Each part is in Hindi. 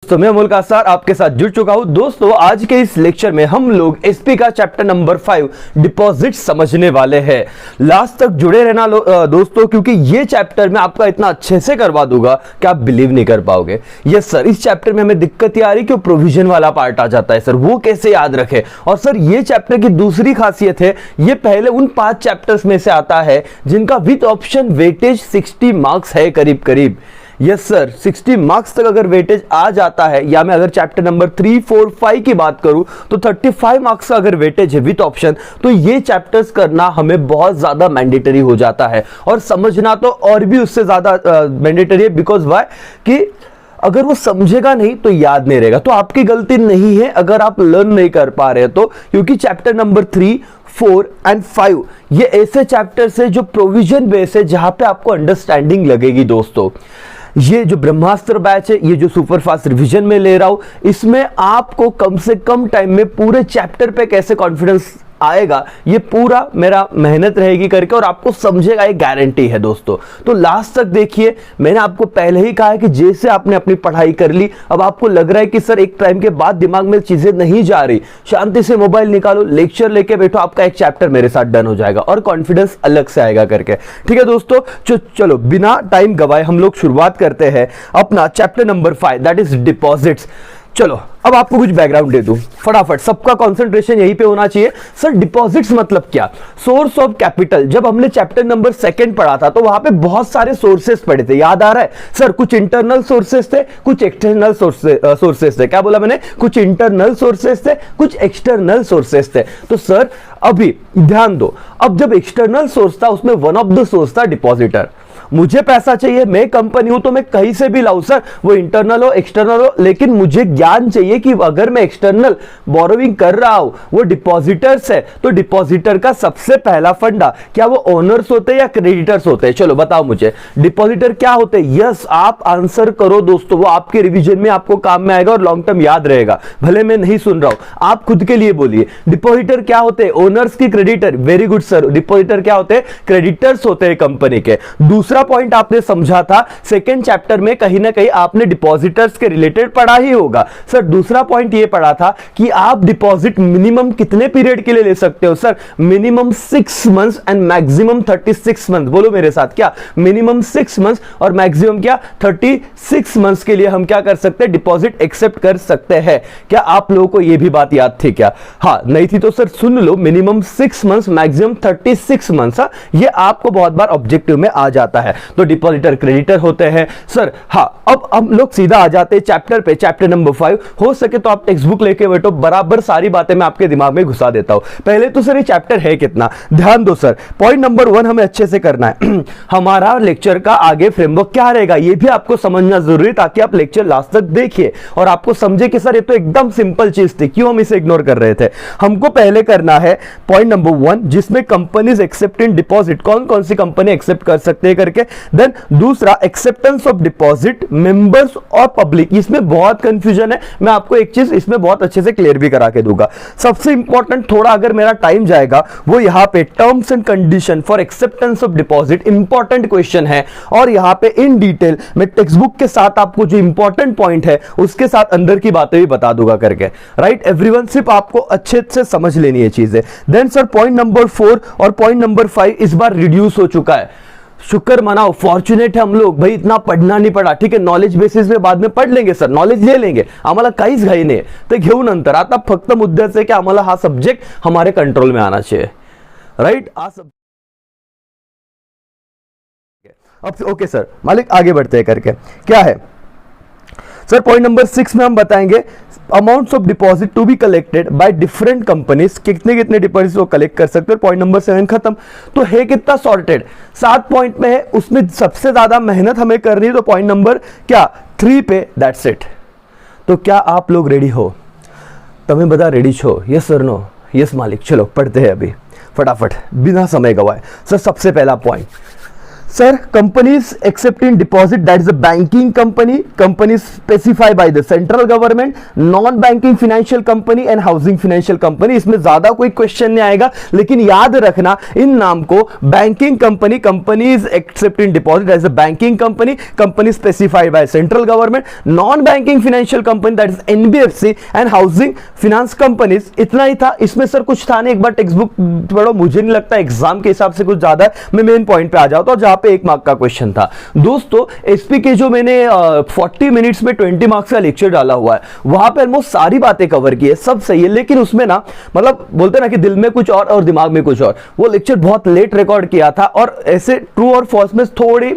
दोस्तों मैं अमोल कासार आपके साथ जुड़ चुका हूं। दोस्तों आज के इस लेक्चर में हम लोग एसपी का चैप्टर नंबर 5 डिपॉजिट समझने वाले हैं। लास्ट तक जुड़े रहना दोस्तों, क्योंकि ये चैप्टर मैं आपका इतना अच्छे से करवा दूंगा कि आप बिलीव नहीं कर पाओगे। यस सर, इस चैप्टर में हमें दिक्कत ये आ रही कि प्रोविजन वाला पार्ट आ जाता है सर, वो कैसे याद रखे। और सर ये चैप्टर की दूसरी खासियत है, ये पहले उन 5 चैप्टर्स में से आता है जिनका विद ऑप्शन वेटेज 60 मार्क्स है करीब करीब। यस सर, 60 मार्क्स तक अगर वेटेज आ जाता है, या मैं अगर चैप्टर नंबर 3, 4, 5 की बात करूं तो 35 मार्क्स का अगर वेटेज है विथ ऑप्शन, तो ये चैप्टर्स करना हमें बहुत ज्यादा मैंडेटरी हो जाता है। और समझना तो और भी उससे ज्यादा मैंडेटरी है। बिकॉज वाई कि अगर वो समझेगा नहीं तो याद नहीं रहेगा। तो आपकी गलती नहीं है अगर आप लर्न नहीं कर पा रहे तो, क्योंकि चैप्टर नंबर 3, 4 एंड 5 ये ऐसे चैप्टर्स है जो प्रोविजन बेस है, जहां पे आपको अंडरस्टैंडिंग लगेगी। दोस्तों ये जो ब्रह्मास्त्र बैच है, ये जो सुपर फास्ट रिवीजन में ले रहा हूं, इसमें आपको कम से कम टाइम में पूरे चैप्टर पे कैसे कॉन्फिडेंस आएगा, ये पूरा मेरा मेहनत रहेगी करके, और आपको समझेगा, ये गारंटी है दोस्तों। तो लास्ट तक देखिए। मैंने आपको पहले ही कहा है कि जैसे आपने अपनी पढ़ाई कर ली, अब आपको लग रहा है कि सर एक टाइम के बाद दिमाग में चीजें नहीं जा रही, शांति से मोबाइल निकालो, लेक्चर लेके बैठो, आपका एक चैप्टर मेरे साथ डन हो जाएगा और कॉन्फिडेंस अलग से आएगा करके। ठीक है दोस्तों, चलो बिना टाइम गवाए हम लोग शुरुआत करते हैं अपना chapter number 5, that is deposits. चलो अब आपको कुछ बैकग्राउंड दे दूं फटाफट, सबका कंसंट्रेशन यहीं पे होना चाहिए। सर डिपॉजिट्स मतलब क्या? Source of capital. जब हमने चैप्टर नंबर 2 पढ़ा था तो वहां पे बहुत सारे सोर्सेस पढ़े थे, याद आ रहा है सर? कुछ इंटरनल सोर्सेस थे, कुछ एक्सटर्नल सोर्सेस थे। क्या बोला मैंने? कुछ इंटरनल सोर्सेस थे, कुछ एक्सटर्नल सोर्सेस थे। तो सर अभी ध्यान दो, अब जब एक्सटर्नल सोर्स था उसमें वन ऑफ द सोर्स था डिपॉजिटर। मुझे पैसा चाहिए, मैं कंपनी हूं तो मैं कहीं से भी लाऊं सर, वो इंटरनल हो एक्सटर्नल हो, लेकिन मुझे ज्ञान चाहिए कि अगर मैं एक्सटर्नल बोरोविंग कर रहा हूं, वो डिपॉजिटर्स है, तो डिपॉजिटर का सबसे पहला फंडा क्या वो ओनर्स होते हैं या क्रेडिटर्स होते हैं? चलो बताओ मुझे, डिपॉजिटर क्या होते हैं? यस, आप आंसर करो दोस्तों, वो आपके रिवीजन में आपको काम में आएगा और लॉन्ग टर्म याद रहेगा। भले मैं नहीं सुन रहा हूं, आप खुद के लिए बोलिए। डिपॉजिटर क्या होते हैं? ओनर्स की creditor. Very good sir, depositor क्या होते हैं? क्रेडिटर्स होते हैं कंपनी के। दूसरा पॉइंट आपने समझा था सेकंड चैप्टर में, कहीं ना कहीं आपने डिपॉजिटर्स के रिलेटेड पढ़ा ही होगा। सर दूसरा पॉइंट ये पढ़ा था कि आप डिपॉजिट मिनिमम कितने पीरियड के लिए ले सकते हो? Sir minimum 6 months and maximum 36 month. बोलो मेरे साथ, क्या मिनिमम 6 मंथ्स और मैक्सिमम क्या 36 मंथ्स के लिए हम क्या कर सकते हैं? डिपॉजिट एक्सेप्ट कर सकते हैं। क्या आप लोगों को यह भी बात याद थी क्या? हाँ नहीं थी तो सर सुन लो, मिनिमम 6 मंथ्स मैक्सिमम 36 मंथ्स। ये आपको बहुत बार ऑब्जेक्टिव में आ जाता है। तो डिपॉजिटर क्रेडिटर होते हैं सर। हाँ अब हम लोग सीधा आ जाते हैं चैप्टर पे, चैप्टर नंबर 5। हो सके तो आप टेक्स्ट बुक लेके बैठो, बराबर सारी बातें मैं आपके दिमाग में घुसा देता हूं। पहले तो सर ये चैप्टर है कितना, ध्यान दो सर। पॉइंट नंबर 1 हमें अच्छे से करना है। हमारा लेक्चर का आगे फ्रेमवर्क क्या रहेगा ये भी आपको समझना जरूरी है, ताकि आप लेक्चर लास्ट तक देखिए और आपको समझे कि सर ये तो एकदम सिंपल चीज थी, क्यों हम इसे इग्नोर कर रहे थे। हमको पहले करना है पॉइंट नंबर 1, जिसमें कंपनीज एक्सेप्ट इन डिपॉजिट, कौन कौन सी कंपनी एक्सेप्ट कर सकते हैं करके। देन दूसरा एक्सेप्टेंस ऑफ डिपॉजिट मेंबर्स और पब्लिक। इसमें बहुत कंफ्यूजन है, मैं आपको एक चीज इसमें बहुत अच्छे से क्लियर भी करा के दूंगा। सबसे इंपॉर्टेंट, थोड़ा अगर मेरा टाइम जाएगा, वो यहां पे terms and condition for acceptance of deposit important question है, और यहां पे इन डिटेल मैं टेक्स्ट बुक के साथ आपको जो इंपॉर्टेंट पॉइंट है उसके साथ अंदर की बातें भी बता दूंगा करके। राइट एवरीवन, सिर्फ आपको अच्छे से समझ लेनी है चीजें। देन सर पॉइंट नंबर 4 और पॉइंट नंबर 5 इस बार रिड्यूस हो चुका है। शुक्र मनाओ, फॉर्चुनेट है हम लोग भाई, इतना पढ़ना नहीं पड़ा। ठीक है, नॉलेज बेसिस पे बाद में पढ़ लेंगे सर, नॉलेज ले लेंगे, आम्हाला काहीच घाई नाही ते घेऊ नंतर। आता फक्त मुद्द्याचं आहे की आम्हाला हा सब्जेक्ट हमारे कंट्रोल में आना चाहिए। राइट अब ओके सर मालिक, आगे बढ़ते हैं करके। क्या है सर पॉइंट नंबर 6 में हम बताएंगे amounts of deposit to be collected by different companies, कितने कितने डिपॉजिट वो कलेक्ट कर सकते हैं। पॉइंट नंबर 7 खत्म। तो है कितना सॉर्टेड, 7 पॉइंट में है, उसमें सबसे ज्यादा मेहनत हमें करनी है। तो पॉइंट नंबर क्या 3 पे, दैट्स इट। तो क्या आप लोग रेडी हो? तुम्हें बता रेडी छो? Yes sir no? यस मालिक। चलो पढ़ते हैं अभी फटाफट बिना समय गवाए। सर सबसे पहला point, Sir, companies accepting deposit, that is a banking company, companies specified by the central government, non-banking financial company and housing financial company. इसमें ज्यादा कोई क्वेश्चन नहीं आएगा, लेकिन याद रखना इन नाम को banking company, companies accepting deposit as a banking company, company specified by central government, non banking financial company that is NBFC and housing finance companies. इतना ही था. इसमें सर कुछ था नहीं, एक बार टेक्स्ट बुक पढ़ो. मुझे नहीं लगता एग्जाम के हिसाब से कुछ ज्यादा है. मैं मेन पॉइंट पे आ जाता हूं जहां पे 1 मार्क का क्वेश्चन था. दोस्तों एसपी के जो मैंने 40 मिनट्स में 20 मार्क्स का लेक्चर डाला हुआ है, वहां पे ऑलमोस्ट सारी बातें कवर की है, सब सही है, लेकिन उसमें ना मतलब बोलते ना कि दिल में कुछ और दिमाग में कुछ और. वो लेक्चर बहुत लेट रिकॉर्ड किया था और ऐसे ट्रू और फॉल्स में थोड़ी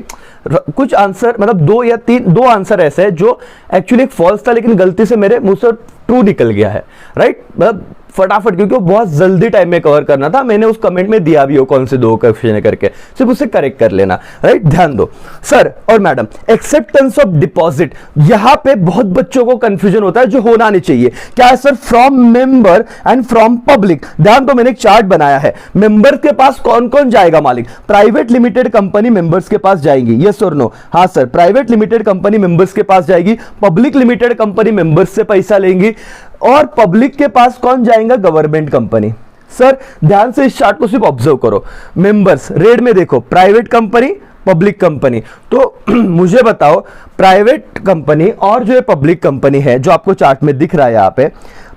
कुछ आंसर, मतलब 2 या 3 आंसर ऐसे है जो एक्चुअली एक फॉल्स था, लेकिन गलती से मेरे मुंह से ट्रू निकल गया है. राइट, मतलब फटाफट, क्योंकि वो बहुत जल्दी टाइम में कवर करना था. मैंने उस कमेंट में दिया भी हो कौन से 2 क्वेश्चन है करके, सिर्फ उसे करेक्ट कर लेना. राइट, ध्यान दो सर और मैडम. एक्सेप्टेंस ऑफ डिपॉजिट, यहां पे बहुत बच्चों को कंफ्यूजन होता है, जो होना नहीं चाहिए. क्या है sir? From member and from public. ध्यान दो, मैंने एक चार्ट बनाया है. मेंबर के पास कौन कौन जाएगा मालिक? प्राइवेट लिमिटेड कंपनी मेंबर्स के पास जाएगी, यस और नो? हाँ sir, private limited company members के पास जाएगी. पब्लिक लिमिटेड कंपनी मेंबर्स से पैसा लेंगी. और पब्लिक के पास कौन जाएगा? Government company. सर ध्यान से इस चार्ट को सिर्फ ऑब्जर्व करो. मेंबर्स रेड में देखो, प्राइवेट कंपनी, पब्लिक कंपनी. तो मुझे बताओ, प्राइवेट कंपनी और जो पब्लिक कंपनी है जो आपको चार्ट में दिख रहा है यहाँ पे,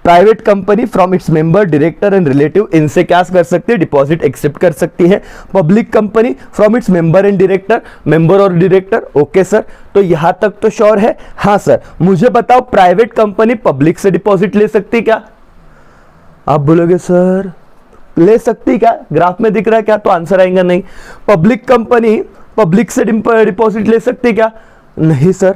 private company from its member, director and relative, इनसे क्या कर सकती है? डिपॉजिट एक्सेप्ट कर सकती है. Public company from its member and director, member और डायरेक्टर. ओके सर, तो यहां तक तो श्योर है? हाँ सर. मुझे बताओ, प्राइवेट कंपनी पब्लिक से डिपॉजिट ले सकती क्या? आप बोलोगे सर ले सकती क्या? ग्राफ में दिख रहा है क्या? तो आंसर आएगा नहीं. पब्लिक कंपनी पब्लिक से डिपॉजिट ले सकती क्या? नहीं सर.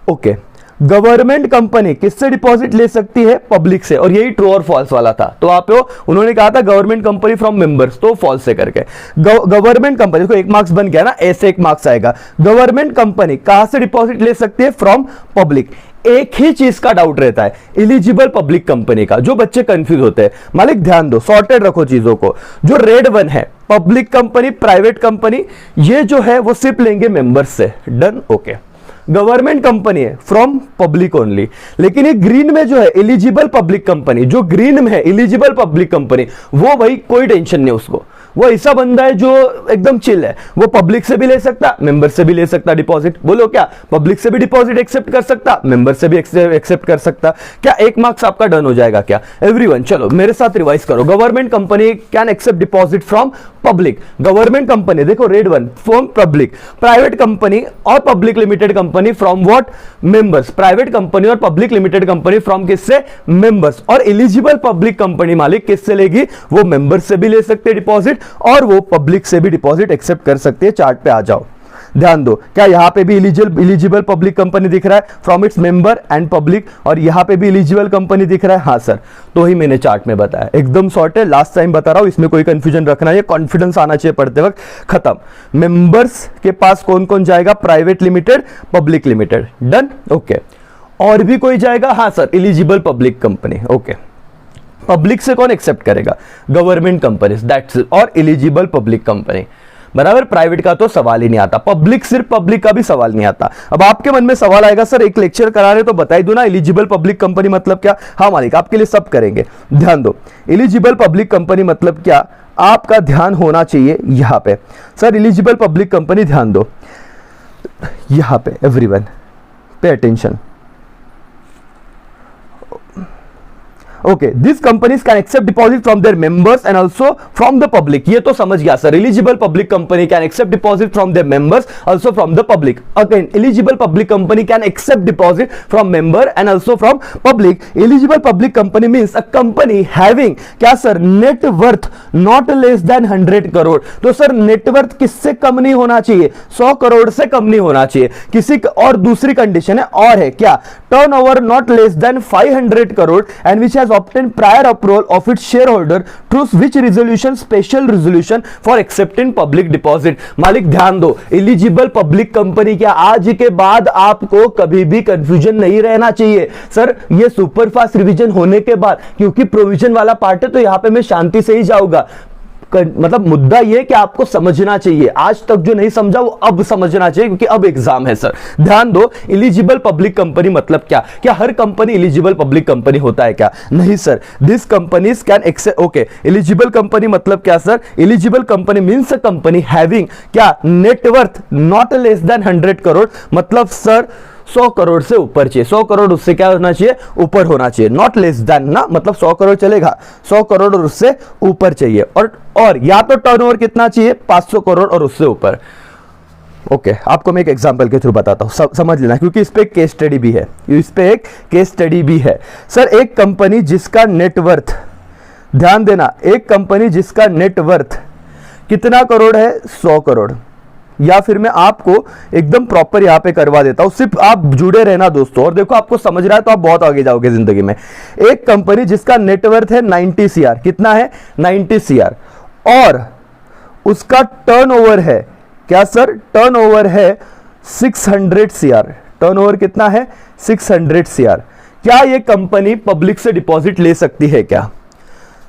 ओके. गवर्नमेंट कंपनी किससे डिपॉजिट ले सकती है? पब्लिक से. और यही ट्रू और फॉल्स वाला था. तो आप उन्होंने कहा था गवर्नमेंट कंपनी फ्रॉम मेंबर्स, तो फॉल्स से करके. गवर्नमेंट कंपनी को 1 मार्क्स बन गया ना, ऐसे 1 मार्क्स आएगा. गवर्नमेंट कंपनी कहां से डिपॉजिट ले सकती है? From public. एक ही चीज का डाउट रहता है, एलिजिबल पब्लिक कंपनी का, जो बच्चे कंफ्यूज होते हैं. मालिक ध्यान दो, सॉर्टेड रखो चीजों को. जो रेड 1 है, पब्लिक कंपनी, प्राइवेट कंपनी, ये जो है वो सिर्फ लेंगे मेंबर्स से. डन. ओके. गवर्नमेंट कंपनी है फ्रॉम पब्लिक ओनली. लेकिन ये ग्रीन में जो है एलिजिबल पब्लिक कंपनी, जो ग्रीन में है एलिजिबल पब्लिक कंपनी, वो भाई कोई टेंशन नहीं उसको. वो ऐसा बंदा है जो एकदम चिल है. वो पब्लिक से भी ले सकता, मेंबर से भी ले सकता डिपॉजिट. बोलो क्या? पब्लिक से भी डिपॉजिट एक्सेप्ट कर सकता, मेंबर से भी एक्सेप्ट कर सकता. क्या 1 मार्क्स आपका डन हो जाएगा क्या? एवरीवन चलो मेरे साथ रिवाइज करो. Government company can accept deposit from public. Government company देखो रेड 1 फ्रॉम पब्लिक. प्राइवेट कंपनी और public limited company from what? Members. Private company और पब्लिक लिमिटेड कंपनी फ्रॉम किससे? मेंबर्स. और एलिजिबल पब्लिक कंपनी मालिक किससे लेगी? वो मेंबर्स से भी ले सकते हैं डिपॉजिट और वो पब्लिक से भी डिपॉजिट एक्सेप्ट कर सकते हैं. चार्ट पे आ जाओ, ध्यान दो. क्या यहां पे भी एलिजिबल पब्लिक कंपनी दिख रहा है from its member and public, और यहां पे भी एलिजिबल कंपनी दिख रहा है? हाँ सर. तो ही मैंने चार्ट में बताया, एकदम शॉर्ट है. लास्ट टाइम बता रहा हूं, इसमें कोई कंफ्यूजन रखना है, कॉन्फिडेंस आना चाहिए पढ़ते वक्त. खत्म. मेंबर्स के पास कौन कौन जाएगा? Private limited, public limited. Done. Okay. और भी कोई जाएगा? हाँ sir, eligible public company. Okay. Public से कौन एक्सेप्ट करेगा? Government companies, that's it. और एलिजिबल पब्लिक कंपनी. बराबर. प्राइवेट का तो सवाल ही नहीं आता. पब्लिक, सिर्फ पब्लिक का भी सवाल नहीं आता. अब आपके मन में सवाल आएगा, सर एक लेक्चर करा रहे तो बताई दो ना, एलिजिबल पब्लिक कंपनी मतलब क्या? हाँ मालिक, आपके लिए सब करेंगे. ध्यान दो, एलिजिबल पब्लिक कंपनी मतलब क्या? आपका ध्यान होना चाहिए यहां पे. सर एलिजिबल पब्लिक कंपनी, ध्यान दो यहां पे. Everyone pay attention. Okay, these companies can accept deposit from their members and also from the public. ये तो समझ गया sir. Eligible public company can accept deposit from their members, also from the public. Again, eligible public company can accept deposit from member and also from public. Eligible public company means a company having क्या sir? net worth not less than 100 crore. तो सर net worth किससे कम नहीं होना चाहिए? 100 करोड़ से कम नहीं होना चाहिए. किसी और दूसरी कंडीशन है, और है क्या? turnover not less than 500 crore and which has obtained prior approval of its shareholder through which resolution special resolution for accepting public deposit. मालिक ध्यान दो, एलिजिबल पब्लिक कंपनी क्या? आज के बाद आपको कभी भी कंफ्यूजन नहीं रहना चाहिए. सर ये सुपर फास्ट रिवीजन होने के बाद, क्योंकि प्रोविजन वाला पार्ट है तो यहां पे मैं शांति से ही जाऊंगा. मतलब मुद्दा यह कि आपको समझना चाहिए, आज तक जो नहीं समझा वो अब समझना चाहिए, क्योंकि अब एग्जाम है सर। ध्यान दो, एलिजिबल पब्लिक कंपनी मतलब क्या हर कंपनी एलिजिबल पब्लिक कंपनी होता है क्या? नहीं sir. This companies can accept, okay, eligible company मतलब क्या sir? Eligible company means a company having क्या net worth not less than 100 crore, मतलब सर 100 करोड़ से ऊपर चाहिए, 100 करोड़ उससे क्या होना चाहिए? ऊपर होना चाहिए। नॉट लेस देन ना, मतलब 100 करोड़ चलेगा, 100 करोड़ और उससे ऊपर चाहिए। और या तो टर्नओवर कितना चाहिए? 500 करोड़ और उससे ऊपर। ओके, आपको मैं एक एग्जांपल के थ्रू बताता हूं, समझ लेना, क्योंकि इस पे एक केस स्टडी भी है, इस पे एक केस स्टडी भी है सर। एक कंपनी जिसका नेटवर्थ, ध्यान देना, एक कंपनी जिसका नेटवर्थ कितना करोड़ है? 100 करोड़। या फिर मैं आपको एकदम प्रॉपर यहां पे करवा देता हूं, सिर्फ आप जुड़े रहना दोस्तों, और देखो आपको समझ रहा है तो आप बहुत आगे जाओगे जिंदगी में। एक कंपनी जिसका नेटवर्थ है 90 CR, कितना है? 90 CR, और उसका टर्नओवर है क्या सर? टर्नओवर है 600 CR। टर्नओवर कितना है? 600 CR। क्या ये कंपनी पब्लिक से डिपॉजिट ले सकती है क्या?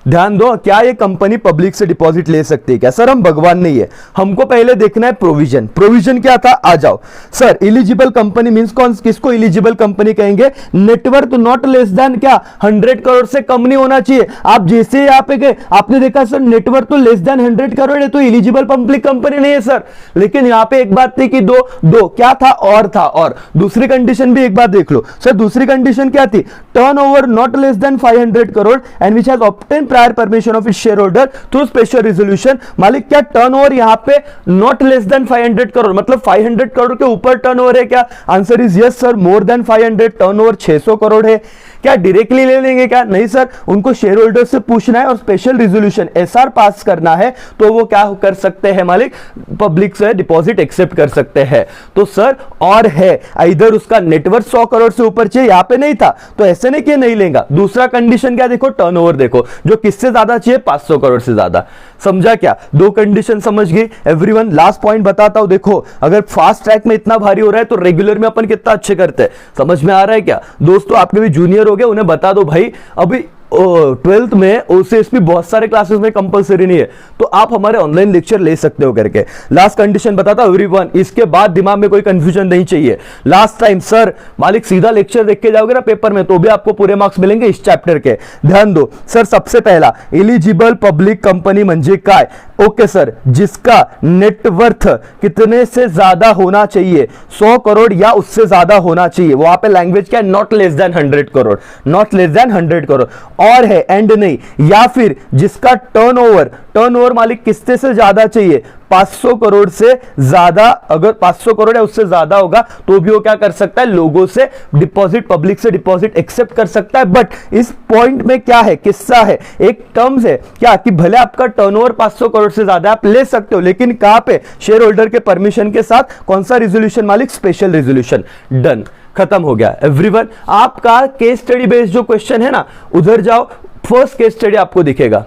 ध्यान दो, क्या ये कंपनी पब्लिक से डिपॉजिट ले सकती है क्या? सर हम भगवान नहीं है, हमको पहले देखना है प्रोविजन। प्रोविजन क्या था? आ जाओ सर। एलिजिबल कंपनी मींस कौन, किसको एलिजिबल कंपनी कहेंगे? नेटवर्थ नॉट लेस देन क्या? 100 करोड़ से कम नहीं होना चाहिए। आप जैसे यहां पे गए आपने देखा सर नेटवर्थ तो लेस देन 100 करोड़ है, तो एलिजिबल पब्लिक कंपनी नहीं है सर। लेकिन यहां पे एक बात थी कि दो क्या था? और दूसरी कंडीशन भी एक बार देख लो सर। दूसरी कंडीशन क्या थी? Turnover not less then 500 crore and which has obtain prior permission of its share holder through special resolution. मालिक क्या टर्नओवर यहां पे नॉट लेस देन 500 करोड़, मतलब 500 करोड़ के ऊपर टर्नओवर है क्या? Answer is yes sir, more than 500। Turnover 600 crore है। क्या डायरेक्टली ले लेंगे क्या? नहीं सर, उनको शेयर होल्डर से पूछना है और स्पेशल रिजोल्यूशन एसआर पास करना है, तो वो क्या कर सकते हैं मालिक? पब्लिक से डिपॉजिट एक्सेप्ट कर सकते हैं। तो सर और है, इधर उसका नेटवर्थ 100 करोड़ से ऊपर चाहिए, यहां पे नहीं था, तो ऐसे नहीं कि नहीं लेगा। दूसरा कंडीशन क्या देखो? टर्नओवर देखो, जो किससे ज्यादा चाहिए? 500 करोड़ से ज्यादा। समझा क्या? दो कंडीशन समझ गई एवरीवन। लास्ट पॉइंट बताता हूं, देखो अगर फास्ट ट्रैक में इतना भारी हो रहा है तो रेगुलर में अपन कितना अच्छे करते हैं, समझ में आ रहा है क्या दोस्तों? आपके भी जूनियर हो गए, उन्हें बता दो भाई, अभी 12th में ओसीएसपी बहुत सारे क्लासेस में कंपलसरी नहीं है, तो आप हमारे ऑनलाइन लेक्चर ले सकते हो करके। लास्ट कंडीशन बताता हूं एवरीवन, इसके बाद दिमाग में कोई कंफ्यूजन नहीं चाहिए। लास्ट टाइम सर मालिक सीधा लेक्चर देख के जाओगे ना पेपर में, तो भी आपको पूरे मार्क्स मिलेंगे इस चैप्टर के। ध्यान दो सर, सबसे पहला एलिजिबल पब्लिक कंपनी म्हणजे काय? ओके सर, जिसका नेटवर्थ कितने से ज्यादा होना चाहिए? 100 करोड़ या उससे ज्यादा होना चाहिए। वहां पे लैंग्वेज क्या है? Not less than 100 crore, not less than 100 crore. और है एंड नहीं, या फिर जिसका टर्नओवर मालिक किससे से ज्यादा चाहिए? 500 करोड़ से ज्यादा। अगर 500 करोड़ है उससे ज्यादा होगा तो भी वो क्या कर सकता है? लोगों से डिपॉजिट, पब्लिक से डिपॉजिट एक्सेप्ट कर सकता है। बट इस पॉइंट में क्या है? किस्सा है, एक टर्म्स है क्या कि भले आपका टर्नओवर 500 करोड़ से ज्यादा आप ले सकते हो, लेकिन कहां पे? शेयर होल्डर के परमिशन के साथ। कौन सा रिजोल्यूशन मालिक? Special resolution. डन, खत्म हो गया एवरीवन। आपका केस स्टडी बेस्ड जो क्वेश्चन है ना, उधर जाओ, फर्स्ट केस स्टडी आपको दिखेगा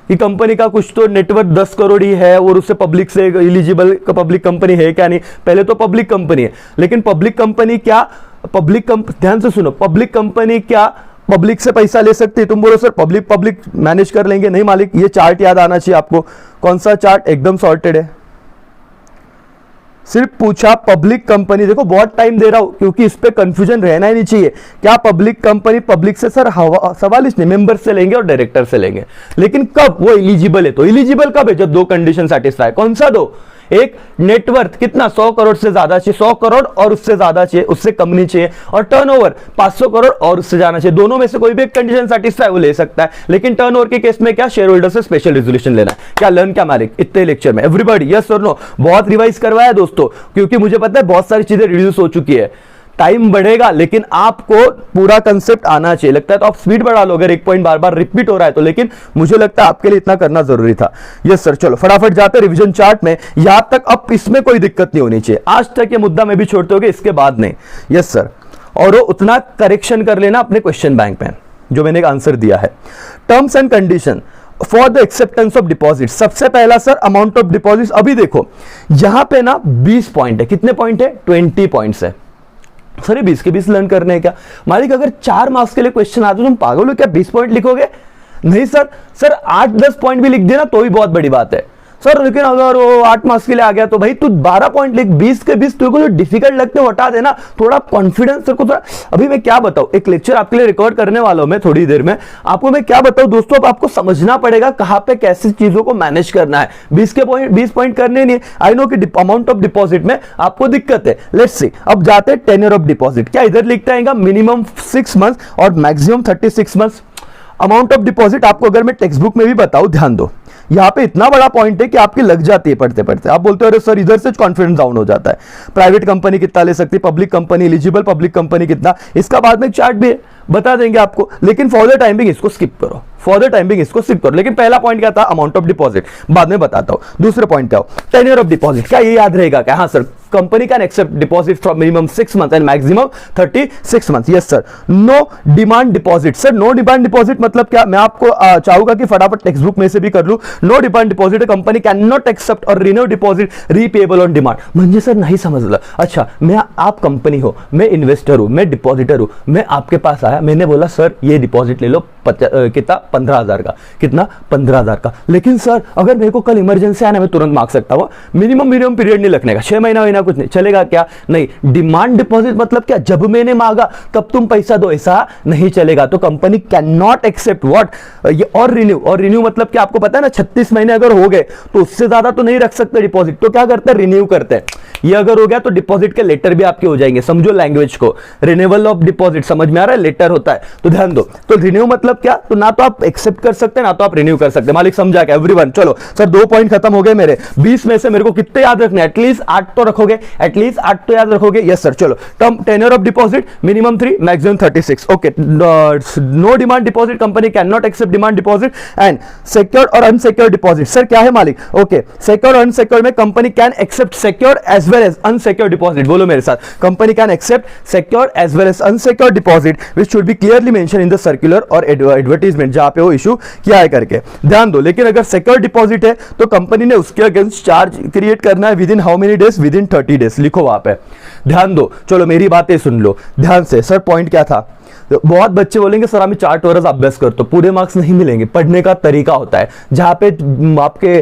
कि कंपनी का कुछ तो नेटवर्थ 10 करोड़ ही है और उससे पब्लिक से एलिजिबल पब्लिक कंपनी है क्या? नहीं, पहले तो पब्लिक कंपनी है, लेकिन पब्लिक कंपनी क्या? ध्यान से सुनो, पब्लिक कंपनी क्या पब्लिक से पैसा ले सकती है? तुम बोलो सर पब्लिक मैनेज कर लेंगे। नहीं मालिक, ये चार्ट याद आना चाहिए आपको। कौन सा चार्ट? एकदम सॉर्टेड है। सिर्फ पूछा पब्लिक कंपनी, देखो बहुत टाइम दे रहा हूं क्योंकि इस पे कंफ्यूजन रहना ही नहीं चाहिए। क्या पब्लिक कंपनी? पब्लिक से सर सवाल इसने मेंबर से लेंगे और डायरेक्टर से लेंगे, लेकिन कब? वो एलिजिबल है, तो एलिजिबल कब है? जब दो कंडीशन सेटिस्फाई। कौन सा दो? एक नेटवर्थ कितना? 100 करोड़ से ज्यादा चाहिए, 100 करोड़ और उससे ज्यादा चाहिए, उससे कम नहीं चाहिए, और टर्नओवर 500 करोड़ और उससे जाना चाहिए। दोनों में से कोई भी एक कंडीशन सेटिस्फाई वो ले सकता है, लेकिन टर्नओवर के केस में क्या? शेयर होल्डर से स्पेशल रिजोल्यूशन लेना है। क्या लर्न क्या मालिक इतने लेक्चर में? एवरीबॉडी यस और नो? बहुत रिवाइज करवाया दोस्तों, क्योंकि मुझे पता है बहुत सारी चीजें रिड्यूस हो चुकी है। टाइम बढ़ेगा लेकिन आपको पूरा कंसेप्ट आना चाहिए। लगता है तो आप स्पीड बढ़ा लो अगर एक पॉइंट बार बार रिपीट हो रहा है तो, लेकिन मुझे लगता है आपके लिए इतना करना जरूरी था। यस सर, चलो फटाफट जाते हैं रिवीजन चार्ट में। यहां तक अब इसमें कोई दिक्कत नहीं होनी चाहिए। आज तक ये मुद्दा में भी छोड़ते होगे, इसके बाद नहीं। यस सर, और वो उतना करेक्शन कर लेना अपने क्वेश्चन बैंक में जो मैंने आंसर दिया है। Terms and condition for the acceptance of deposit. सबसे पहला सर अमाउंट ऑफ डिपॉजिट। अभी देखो यहां पे ना 20 पॉइंट है। कितने पॉइंट है? 20 पॉइंट्स है। सर ये 20 के 20 लर्न करने हैं क्या? मालिक अगर 4 मार्क्स के लिए क्वेश्चन आते तो तुम पागल हो क्या? 20 पॉइंट लिखोगे? नहीं सर, सर 8-10 पॉइंट भी लिख दिया ना तो भी बहुत बड़ी बात है सर, लेकिन अगर वो 8 मार्क्स के लिए आ गया तो भाई तू 12 पॉइंट लिख, 20 के 20 तेरे को जो डिफिकल्ट लगते हैं हटा देना, थोड़ा कॉन्फिडेंस तेरे को थोड़ा। अभी मैं क्या बताऊं, एक लेक्चर आपके लिए रिकॉर्ड करने वाला हूं मैं थोड़ी देर में, आपको मैं क्या बताऊं दोस्तों, अब आपको समझना पड़ेगा कहां पे कैसी चीजों को मैनेज करना है। 20 पॉइंट करने नहीं, आई नो कि अमाउंट ऑफ डिपॉजिट में आपको दिक्कत है। लेट्स सी, अब जाते हैं टेन्योर ऑफ डिपॉजिट। क्या इधर लिखता है मिनिमम 6 मंथ्स और maximum 36 months. Amount of deposit आपको अगर मैं टेक्स्ट बुक में भी बताऊं, ध्यान दो, यहां पे इतना बड़ा पॉइंट है कि आपकी लग जाती है पढ़ते पढ़ते। आप बोलते हो अरे सर इधर से कॉन्फिडेंस डाउन हो जाता है। प्राइवेट कंपनी कितना ले सकती है, public company, eligible public company कितना, इसका बाद में एक चार्ट भी है, बता देंगे आपको, लेकिन फॉर द टाइमिंग इसको स्किप करो, फॉर द टाइमिंग इसको स्किप करो। लेकिन पहला पॉइंट क्या था, अमाउंट ऑफ डिपॉजिट, बाद में बताता हूं। दूसरे पॉइंट क्या हो, टेन्योर ऑफ डिपॉजिट। क्या ये याद रहेगा क्या? हाँ sir, company can accept deposit from minimum 6 month and maximum 36 month. Yes sir. No demand deposit. Sir no demand deposit मतलब क्या, मैं आपको चाहूंगा कि फटाफट टेक्स्ट बुक में से भी कर लूं। No demand deposit, company can not accept और renew deposit repayable on demand. म्हणजे सर नहीं समझला, अच्छा आप कंपनी हो, मैं इन्वेस्टर हूं, मैं डिपॉजिटर हूं, मैं आपके पास आया, मैंने बोला सर ये डिपॉजिट ले लो, कितना 15,000 का, कितना 15,000 का। लेकिन सर अगर मेरे को कल इमरजेंसी आना, मैं तुरंत मांग सकता हूं। मिनिमम पीरियड नहीं रखने का, 6 महीना कुछ नहीं चलेगा क्या? नहीं। डिमांड डिपॉजिट मतलब क्या, जब मैंने मांगा तब तुम पैसा दो, ऐसा नहीं चलेगा। तो company can not accept what, ये और रिन्यू मतलब क्या, आपको पता है ना, 36 महीने अगर हो गए तो उससे ज्यादा तो नहीं रख सकते डिपॉजिट, तो क्या करते हैं, रिन्यू करते हैं। ये अगर हो गया तो डिपॉजिट के लेटर भी आपके हो जाएंगे। समझो लैंग्वेज को, रिन्यूअल ऑफ डिपॉजिट समझ में आ रहा है, लेटर होता है, तो ध्यान दो। तो रिन्यू मतलब क्या, तो ना तो आप एक्सेप्ट कर सकते हैं ना तो आप रिन्यू कर सकते हैं। मालिक समझा क्या एवरीवन? चलो सर 2 पॉइंट खत्म हो गए मेरे। 20 में से मेरे को कितने याद रखने, एटलीस्ट 8 तो रखोगे, एटलीस्ट 8 तो याद रखोगे। Yes sir. चलो, term tenure of deposit minimum 3, maximum 36। Okay. No demand deposit, company can not accept demand deposit and secured और अनसिक्योर्ड डिपॉजिट। सर क्या है मालिक? ओके, सिक्योर्ड और अनसिक्योर्ड में company can accept secured as well as unsecured deposit. बोलो मेरे साथ, company can accept secured as well as unsecured deposit which should be clearly mention in the circular और एडवर्टाइजमेंट, जहां पे वो इशू किया है करके ध्यान दो। लेकिन अगर सिक्योर्ड डिपॉजिट है तो कंपनी ने उसके अगेंस्ट चार्ज क्रिएट करना है within how many days, with in 30 days, लिखो वहां पे, ध्यान दो। चलो मेरी बातें सुन लो ध्यान से। सर पॉइंट क्या था, बहुत बच्चे बोलेंगे सर हमें 4 वर्ष अभ्यास कर, तो पूरे मार्क्स नहीं मिलेंगे। पढ़ने का तरीका होता है, जहां पे आपके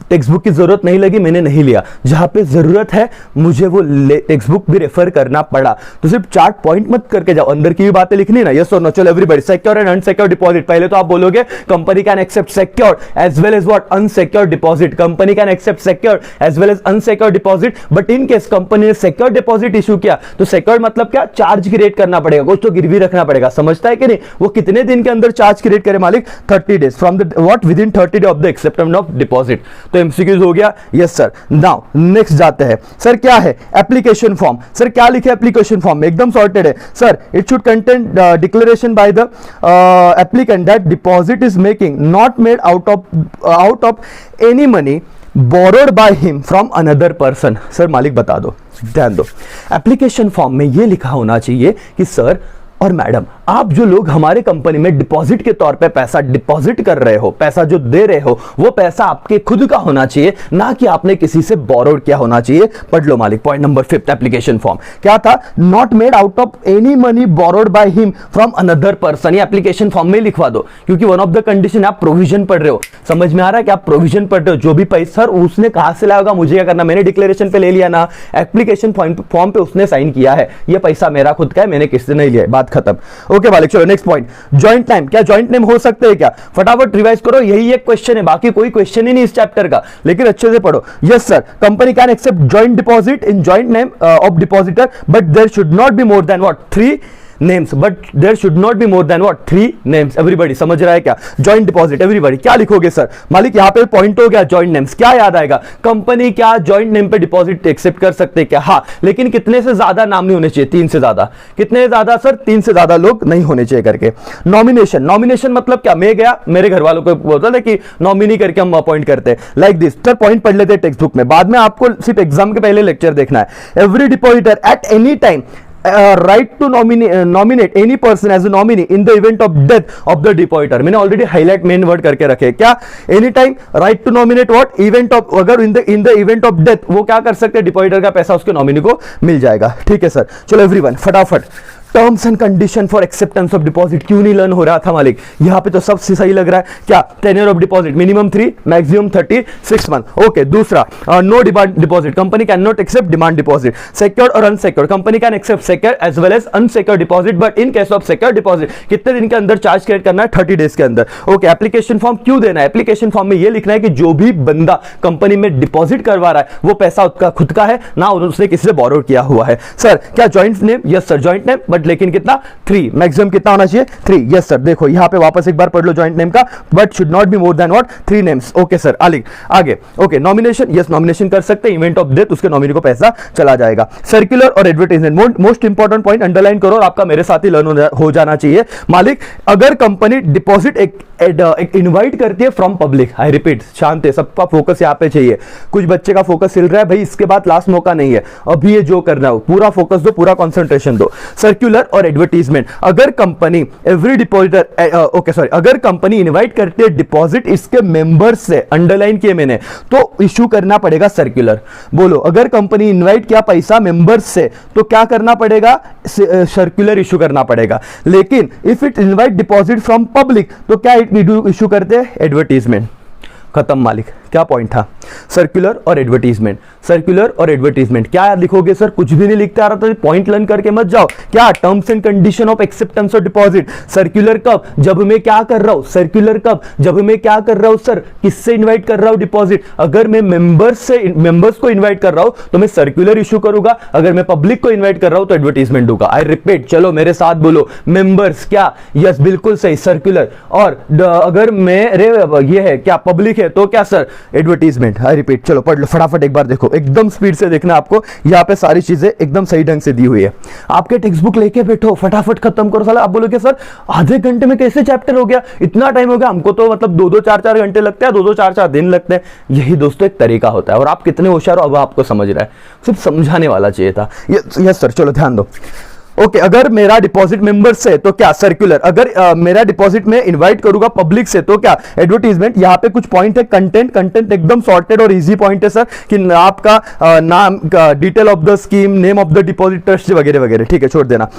टेक्स्ट बुक की जरूरत नहीं लगी मैंने नहीं लिया, जहां पे जरूरत है मुझे वो टेक्स्ट बुक भी रेफर करना पड़ा। तो सिर्फ 4 पॉइंट मत करके जाओ, अंदर की भी बातें लिखनी ना। यस और नो। चलो everybody, secure and unsecure deposit. पहले तो आप बोलोगे company can accept secure as well as what, unsecure deposit. Company can accept secure as well as unsecure deposit, but in case company ने सिक्योर डिपॉजिट इशू किया तो सिक्योर मतलब क्या, चार्ज क्रिएट करना पड़ेगा, कुछ तो गिरवी रखना पड़ेगा। समझता है कि नहीं? वो कितने दिन के अंदर चार्ज क्रिएट करे मालिक? 30 days from the what, with in 30 day of the acceptance of deposit. तो एमसीक्यूज हो गया। Yes sir. नाउ नेक्स्ट जाते हैं। सर क्या है एप्लीकेशन फॉर्म? सर क्या लिखे एप्लीकेशन फॉर्म में? एकदम सॉर्टेड है sir. It should contain declaration by the applicant that deposit is making not made out of any money borrowed by him from another person. Sir मालिक बता दो, ध्यान दो। एप्लीकेशन फॉर्म में यह लिखा होना चाहिए कि सर और मैडम, आप जो लोग हमारे कंपनी में डिपॉजिट के तौर पे पैसा डिपॉजिट कर रहे हो, पैसा जो दे रहे हो, वो पैसा आपके खुद का होना चाहिए, ना कि आपने किसी से बोरोड किया होना चाहिए। पढ़ लो मालिक, पॉइंट नंबर 5 एप्लीकेशन फॉर्म क्या था? Not made out of any money borrowed by him from another person. ये एप्लीकेशन फॉर्म में लिखवा दो, क्योंकि वन ऑफ द कंडीशन आप प्रोविजन पढ़ रहे हो। समझ में आ रहा है कि आप प्रोविजन पढ़ रहे हो, जो भी पैसा सर उसने कहां से लाया होगा, मुझे क्या करना, मैंने डिक्लेरेशन पे ले लिया ना, एप्लीकेशन फॉर्म पे उसने साइन किया है, ये पैसा मेरा खुद का है, मैंने किससे नहीं लिया है, बात खत्म। ओके मालिक, चलो नेक्स्ट पॉइंट, जॉइंट नेम। क्या जॉइंट नेम हो सकते हैं क्या? फटाफट रिवाइज करो, यही एक क्वेश्चन है, बाकी कोई क्वेश्चन ही नहीं इस चैप्टर का, लेकिन अच्छे से पढ़ो। Yes sir, company can accept joint deposit in joint name of depositor, but there should not be more than what, 3 names, but there should not be more than what, 3 names. Everybody समझ रहा है क्या? जॉइंट डिपॉजिट, एवरीबॉडी क्या लिखोगे सर? मालिक यहाँ पे पॉइंट हो गया जॉइंट नेम्स। क्या याद आएगा? कंपनी क्या जॉइंट नेम पे डिपॉजिट एक्सेप्ट कर सकते हैं क्या? हाँ, लेकिन कितने से ज्यादा नाम नहीं होने चाहिए, 3 से ज्यादा। कितने ज्यादा सर? 3 से ज्यादा लोग नहीं होने चाहिए करके। नॉमिनेशन, नॉमिनेशन मतलब क्या? मैं गया, मेरे घर वालों को बोलता था कि नॉमिनी करके हम अपॉइंट करते हैं, लाइक दिस। सर पॉइंट पढ़ लेते हैं टेक्स्ट बुक में, बाद में आपको सिर्फ एग्जाम के पहले लेक्चर देखना है। Every depositor at any time right to nominate any person as a nominee in the event of death of the depositor। मैंने ऑलरेडी हाईलाइट मेन वर्ड करके रखे क्या? Any time right to nominate what, event of, अगर in the event of death वो क्या कर सकते हैं, डिपॉजिटर का पैसा उसके नॉमिनी को मिल जाएगा। ठीक है सर। चलो एवरीवन फटाफट terms and condition for acceptance of deposit क्यों नहीं लर्न हो रहा था मालिक? यहाँ पे तो सब सही लग रहा है। क्या? Tenure of deposit minimum 3 maximum 36 month. Okay, दूसरा no demand deposit, company can not accept demand deposit. Secured और unsecured, company can accept secure as well as unsecured deposit, but in case of secure deposit कितने दिन के अंदर चार्ज क्रिएट करना है? 30 डेज के अंदर। ओके, एप्लीकेशन फॉर्म क्यों देना है? एप्लीकेशन फॉर्म में यह लिखना है कि जो भी बंदा कंपनी में डिपॉजिट करवा रहा है वो पैसा उसका खुद का है ना, उसने किसी से बोरो किया हुआ है। सर क्या joint name? Yes sir joint name, but लेकिन कितना? 3 मैक्सिमम कितना होना चाहिए? 3। यस सर, देखो यहां पे वापस एक बार पढ़ लो जॉइंट नेम का, but should not be more than what? 3 names. Okay sir, आगे। ओके, नॉमिनेशन, यस नॉमिनेशन कर सकते हैं, इवेंट ऑफ डेथ उसके नॉमिनी को पैसा चला जाएगा। सर्कुलर और advertisement, most important point underline करो और आपका मेरे साथ ही लर्न हो जाना चाहिए मालिक। अगर कंपनी डिपॉजिट एक इनवाइट करती है फ्रॉम पब्लिक, आई रिपीट, शांत है, सबका फोकस यहां पे चाहिए। कुछ बच्चे का फोकस हिल रहा है भाई, इसके बाद लास्ट मौका नहीं है, अभी ये जो करना हो पूरा फोकस दो, पूरा कंसंट्रेशन दो। सर्कुलर और एडवर्टीजमेंट, अगर कंपनी एवरी डिपॉजिटर अगर कंपनी इनवाइट करती है डिपॉजिट इसके मेंबर्स से, अंडरलाइन किए मैंने, तो इशू करना पड़ेगा सर्कुलर। बोलो, अगर कंपनी इनवाइट किया पैसा मेंबर्स से तो क्या करना पड़ेगा? सर्कुलर इशू करना पड़ेगा। लेकिन if it invite deposit from public तो क्या इशू करते हैं? एडवर्टीजमेंट। खत्म मालिक। क्या पॉइंट था? सर्कुलर और एडवर्टीजमेंट। सर्कुलर और एडवर्टीजमेंट क्या लिखोगे सर? कुछ भी नहीं लिखते आ रहा तो पॉइंट लर्न करके मत जाओ। क्या? Terms and condition of acceptance of deposit. Circular कब? जब मैं क्या कर रहा हूं? सर्कुलर कब? जब मैं क्या कर रहा हूं सर? किससे इन्वाइट कर रहा हूं डिपॉजिट? अगर मैं मेंबर्स को इन्वाइट कर रहा हूं तो मैं सर्कुलर इशू करूंगा, अगर मैं पब्लिक को इन्वाइट कर रहा हूं तो एडवर्टीजमेंट दूंगा। आई रिपीट, चलो मेरे साथ बोलो, मेंबर्स क्या? यस बिल्कुल सही, सर्कुलर। और अगर मेरे ये है क्या? पब्लिक है तो क्या सर? एडवर्टीजमेंट। आई रिपीट, चलो पढ़ लो फटाफट एक बार, देखो एकदम स्पीड से देखना, आपको यहाँ पे सारी चीजें एकदम सही ढंग से दी हुई है। आपके टेक्स्ट बुक लेके बैठो, फटाफट खत्म करो। साला आप बोलोगे सर आधे घंटे में कैसे चैप्टर हो गया? इतना टाइम हो गया? हमको तो मतलब 2-2 4-4 घंटे लगते हैं, 2-2 4-4 दिन लगते हैं। यही दोस्तों एक तरीका होता है, और आप कितने होशियार हो अब आपको समझ रहा है, सिर्फ समझाने वाला चाहिए था। यस सर, चलो ध्यान दो। ओके, अगर मेरा डिपॉजिट मेंबर से तो क्या? सर्कुलर। अगर मेरा डिपॉजिट में इनवाइट करूंगा पब्लिक से तो क्या? एडवर्टीजमेंट। यहाँ पे कुछ पॉइंट है, कंटेंट एकदम सॉर्टेड और इजी पॉइंट है सर, कि आपका नाम, detail of the scheme, name of the deposit trust वगैरह वगैरह, ठीक है, छोड़ देना।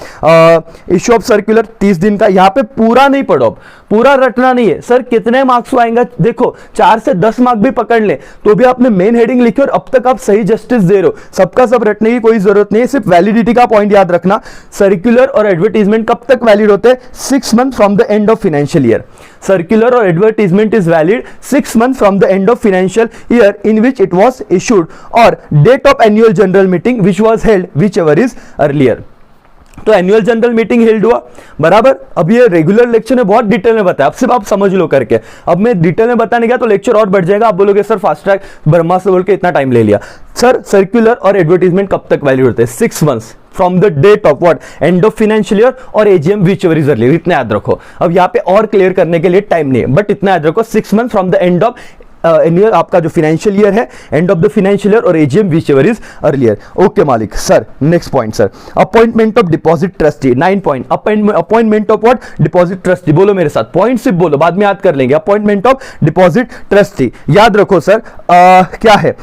इश्यू ऑफ सर्कुलर 30 दिन का, यहाँ पे पूरा नहीं पढ़ो, पूरा रटना नहीं है सर। कितने मार्क्स आएंगे? देखो 4 से 10 मार्क भी पकड़ ले तो भी आपने मेन हेडिंग लिखी और अब तक आप सही जस्टिस दे रहे हो। सबका सब रटने की कोई जरूरत नहीं है, सिर्फ वैलिडिटी का पॉइंट याद रखना। सर्कुलर और एडवर्टीजमेंट कब तक वैलिड होते हैं? 6 month from the end of financial year. Circular और advertisement is valid 6 month from the end of financial year in which it was issued, और date of annual general meeting which was held whichever is earlier. तो एनुअल जनरल मीटिंग हेल्ड हुआ, बराबर। अब ये रेगुलर लेक्चर में बहुत डिटेल में बताया, अब सिर्फ आप समझ लो करके। अब मैं डिटेल में बताने गया तो लेक्चर और बढ़ जाएगा, आप बोलोगे सर फास्ट ट्रैक ब्रह्मा से बोल के इतना टाइम ले लिया। सर सर्कुलर और एडवर्टीजमेंट कब तक वैलिड होते हैं? 6 months from the date of what? End of financial year और AGM whichever is earlier. इतना याद रखो। अब यहाँ पे और क्लियर करने के लिए टाइम नहीं है, बट इतना याद रखो, 6 month from the end of annual, आपका जो फाइनेंशियल ईयर है, end of the financial year और AGM whichever is earlier. Okay मालिक। Sir next point sir, appointment of deposit trustee. 9 point, appointment of what? Deposit trustee. बोलो मेरे साथ, पॉइंट सिर्फ बोलो, बाद में याद कर लेंगे। अपॉइंटमेंट ऑफ डिपॉजिट ट्रस्टी, याद रखो सर। क्या है?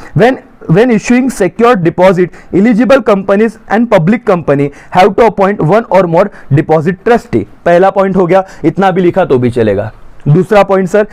When issuing secured deposit, eligible companies and public company have to appoint one or more deposit trustee। पहला पॉइंट हो गया, इतना भी लिखा तो भी चलेगा। दूसरा point sir,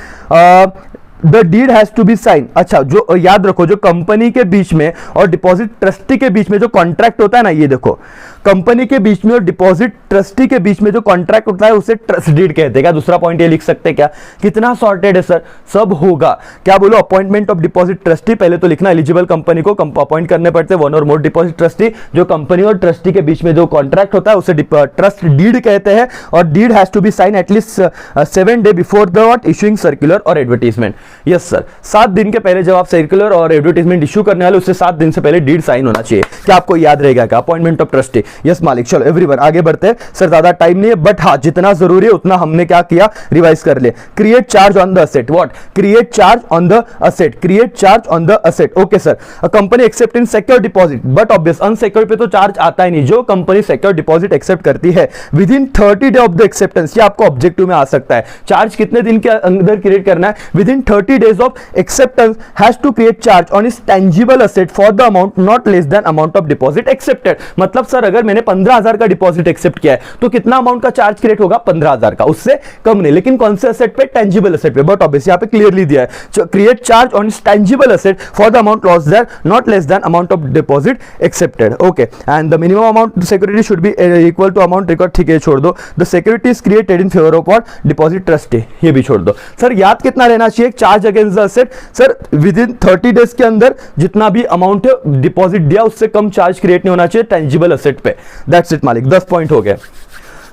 the deed has to be sign. अच्छा, जो याद रखो, जो कंपनी के बीच में और डिपॉजिट ट्रस्टी के बीच में जो कॉन्ट्रैक्ट होता है ना, ये देखो कंपनी के बीच में और डिपॉजिट ट्रस्टी के बीच में जो कॉन्ट्रैक्ट होता है उसे ट्रस्ट डीड कहते हैं। क्या दूसरा पॉइंट ये लिख सकते हैं क्या? कितना सॉर्टेड है सर, सब होगा। क्या बोलो? अपॉइंटमेंट ऑफ डिपॉजिट ट्रस्टी, पहले तो लिखना एलिजिबल कंपनी को अपॉइंट करने पड़ते हैं 1 और मोर डिपॉजिट ट्रस्टी। जो कंपनी और ट्रस्टी के बीच में जो कॉन्ट्रैक्ट होता है उसे ट्रस्ट डीड कहते हैं, और deed has to be sign at least 7 day before the what? Issuing circular और एडवर्टीजमेंट। यस सर, 7 दिन के पहले जब आप सर्कुलर और एडवर्टीजमेंट इशू करने वाले उससे 7 दिन से पहले डीड साइन होना चाहिए। क्या आपको याद रहेगा क्या? Appointment of trustee. यस मालिक। चलो एवरीवन आगे बढ़ते हैं। सर ज्यादा टाइम नहीं है, बट हाँ जितना जरूरी है उतना हमने क्या किया? रिवाइज कर ले। Create charge on the asset. What? Create charge on the asset. Create charge on the asset. Okay sir. Company accept in secure deposit, but obvious unsecure पे तो चार्ज आता ही नहीं। जो कंपनी सिक्योर डिपॉजिट एक्सेप्ट करती है within 30 day of the acceptance, ये आपको ऑब्जेक्टिव में आ सकता है। चार्ज कितने दिन के अंदर क्रिएट करना है? Within 30 days of acceptance has to create charge on इस tangible asset for the amount not less than amount of deposit accepted. मतलब सर अगर अगर मैंने 15,000 का डिपॉजिट एक्सेप्ट किया है तो कितना अमाउंट का चार्ज क्रिएट होगा? 15,000 का, उससे कम नहीं। लेकिन कौन से एसेट पे? टेंजिबल एसेट पे। बट ऑब्वियसली यहाँ पे क्लियरली दिया है, create charge on tangible asset for the amount lost there not less than amount of deposit accepted. Okay, and the minimum amount security should be equal to amount record. ठीक है, छोड़ दो। The security is created in favour of what? Deposit trustee, ये भी छोड़ दो। सर याद कितना रहना चाहिए? Charge against the asset. Sir with in 30 days के अंदर जितना भी अमाउंट डिपॉजिट दिया उससे कम चार्ज क्रिएट नहीं होना चाहिए टेंजिबल एसेट पे। दैट्स इट मालिक, 10 पॉइंट हो गए।